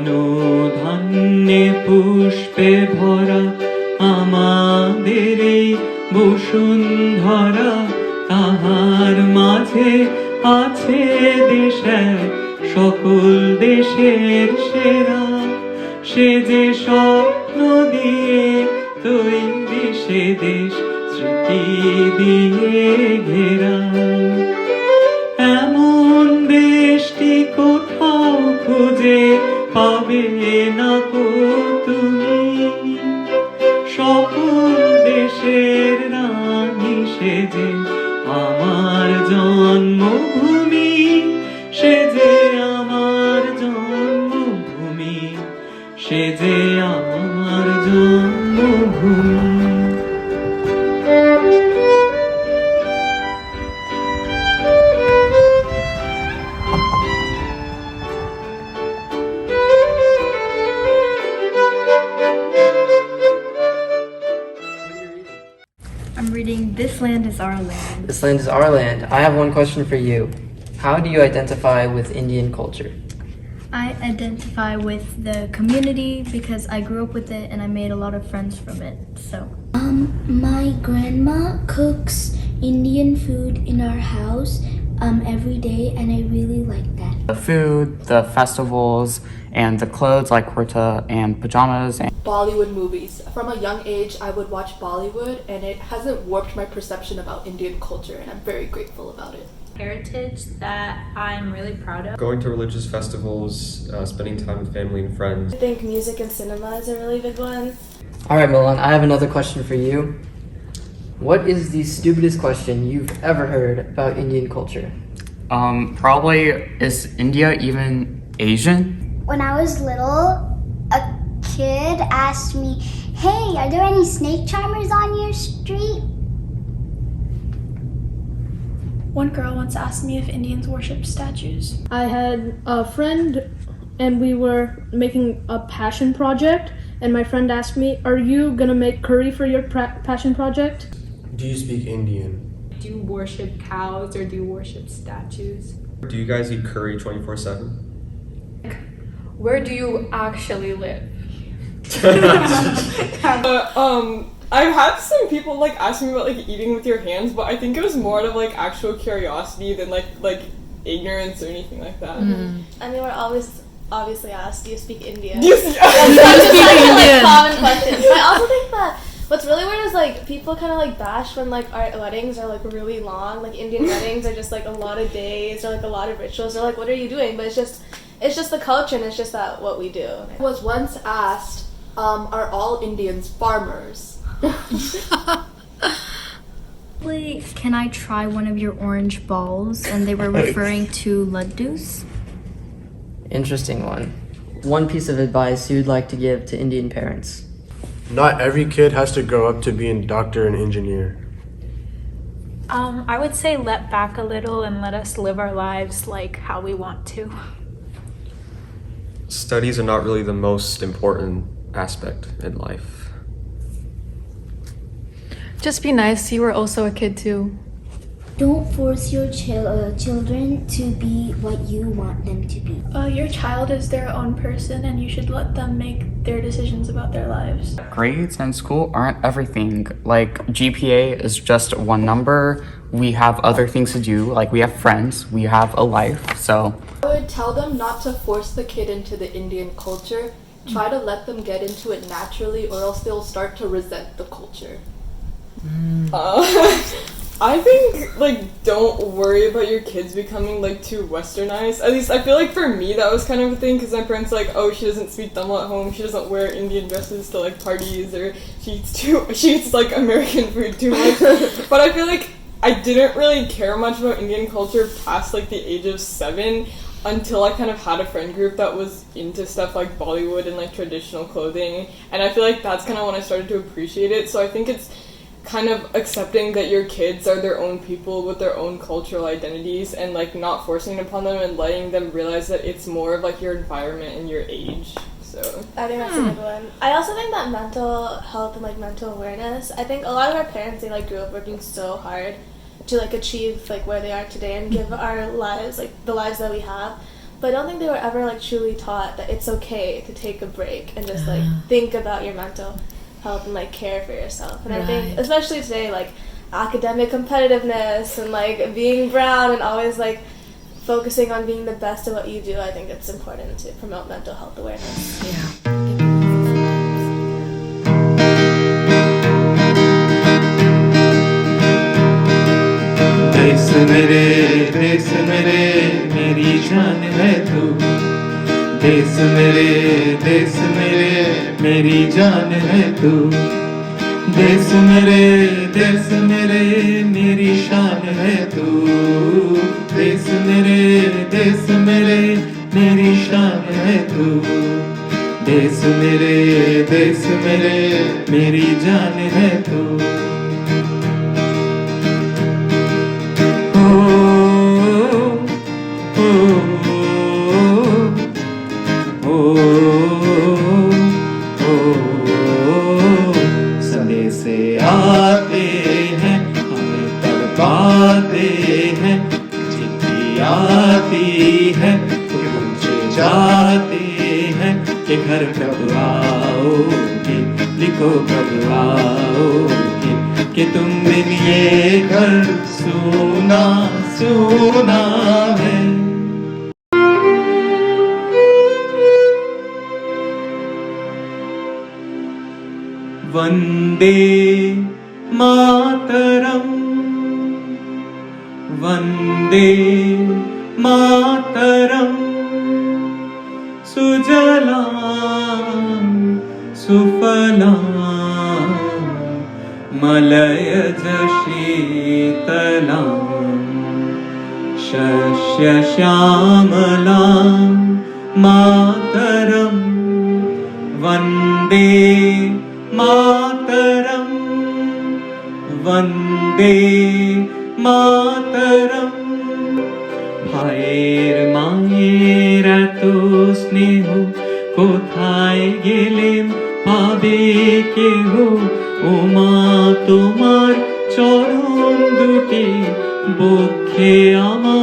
ধনধান্যে পুষ্পে ভরা আমাদের এই বসুন্ধরা, তাহার মাঝে আছে দেশ এক সকল দেশের সেরা। সে যে স্বপ্ন দিয়ে তৈরি সে দেশ স্মৃতি দিয়ে ঘেরা। এমন দেশটি কোথাও খুঁজে পাবে না কো তুমি, সকল দেশের রানী সে যে আমার জন্মভূমি, সে যে আমার জন্মভূমি, সে যে আমার জন্মভূমি। I'm reading This Land is Our Land. This land is our land. I have one question for you. How do you identify with Indian culture? I identify with the community because I grew up with it and I made a lot of friends from it. So My grandma cooks Indian food in our house every day, and I really like that. The food, the festivals, and the clothes like kurta and pajamas. And Bollywood movies. From a young age, I would watch Bollywood, and it hasn't warped my perception about Indian culture, and I'm very grateful about it. Heritage that I'm really proud of. Going to religious festivals, spending time with family and friends. I think music and cinema is a really big one. All right, Milan, I have another question for you. What is the stupidest question you've ever heard about Indian culture? Probably, is India even Asian? When I was little, a kid asked me, "Hey, are there any snake charmers on your street?" One girl once asked me if Indians worship statues. I had a friend and we were making a passion project, and my friend asked me, "Are you gonna make curry for your passion project?" Do you speak Indian? Do you worship cows or do you worship statues? Do you guys eat curry 24/7? Where do you actually live? I've had some people like ask me about like eating with your hands, but I think it was more out of like actual curiosity than like ignorance or anything like that. I mean, we're always obviously asked, "Do you speak Indian?" Do you speak Like common questions. But I also think that what's really weird is like people kind of like bash when like our weddings are like really long. Like Indian weddings are just like a lot of days or like a lot of rituals. They're like, "What are you doing?" But it's just the culture, and it's just that what we do. I was once asked, are all Indians farmers? can I try one of your orange balls? And they were referring to laddus. Interesting one. One piece of advice you would like to give to Indian parents? Not every kid has to grow up to be a doctor and engineer. I would say let back a little and let us live our lives like how we want to. Studies are not really the most important aspect in life. Just be nice, you were also a kid too. Don't force your children to be what you want them to be. Your child is their own person and you should let them make their decisions about their lives. Grades in school aren't everything. Like, GPA is just one number. We have other things to do. Like, we have friends, we have a life, so. I would tell them not to force the kid into the Indian culture. Try to let them get into it naturally, or else they'll start to resent the culture. I think like don't worry about your kids becoming like too westernized. At least I feel like for me that was kind of a thing because my parents like, oh, she doesn't speak Tamil at home, she doesn't wear Indian dresses to like parties, or she eats like American food too much. But I feel like I didn't really care much about Indian culture past like the age of 7 until I kind of had a friend group that was into stuff like Bollywood and like traditional clothing, and I feel like that's kind of when I started to appreciate it. So I think it's kind of accepting that your kids are their own people with their own cultural identities, and like not forcing it upon them and letting them realize that it's more of like your environment and your age. So I think that's a good one. I also think that mental health and like mental awareness, I think a lot of our parents, they like grew up working so hard to like achieve like where they are today and give our lives like the lives that we have. but I don't think they were ever like truly taught that it's okay to take a break and just like think about your mental health and like care for yourself. And I think especially today, like academic competitiveness and like being brown and always like focusing on being the best at what you do, I think it's important to promote mental health awareness. देश मेरे मेरी जान है तू देश मेरे मेरी जान है तू देश मेरे मेरी शान है तू देश मेरे मेरी शान है तू देश मेरे मेरी जान है तू संदेशे आते हैं हमें तड़पाते हैं चिट्ठी आती है पूछे जाते हैं कि घर कब आओगे लिखो कब आओगे कि तुम बिन ये घर सुना सुना है वंदे मातरम वंदे मातरम सुजलां सुफलां मलयज शीतलां शस्यश्यामलां मातरं वन्दे मातरं वन्दे मातरं ভাইয়ের মায়ের এত স্নেহ কোথায় গেলেন পাবে কেহ ও মা তোমার চরণ দুটি বক্ষে আমার